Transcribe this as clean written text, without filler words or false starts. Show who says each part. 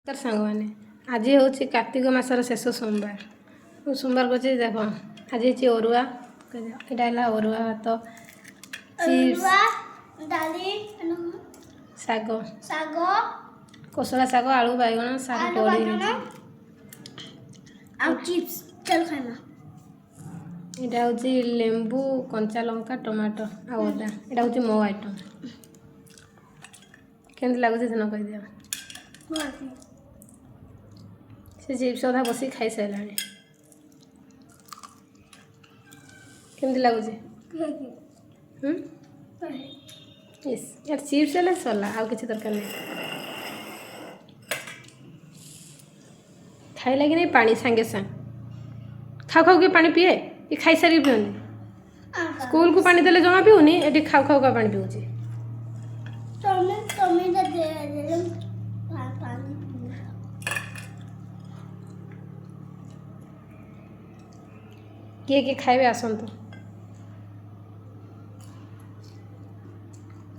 Speaker 1: तर सांगवाने आज हूँ कार्तिक मासर शेष सोमवार सोमवार को देख आज हे अरुआ यहाँ अरुआ भात चिप्स शाग कोसला शाग आलू बैगण साग बड़ी
Speaker 2: चिप्स चल खाना
Speaker 1: यहाँ हूँ लेंबू कंचा लंका टमाटो आ अदा यहाँ हूँ मो आइटम केमती लगुच न कहीदि से चिप्स अधा बस खाई सारा केमती लगुच यार चिप्स है सरला आउ कि दरकार नहीं खाइला कि नहीं पानी सांगे सांग खाऊ खाऊ के पानी पिए ये खाई सारी पिउनी स्कूल को पानी देले जमा पिउनी एटी खाऊ खाऊ का पानी पिउची किए किए खाइबे आसंतु।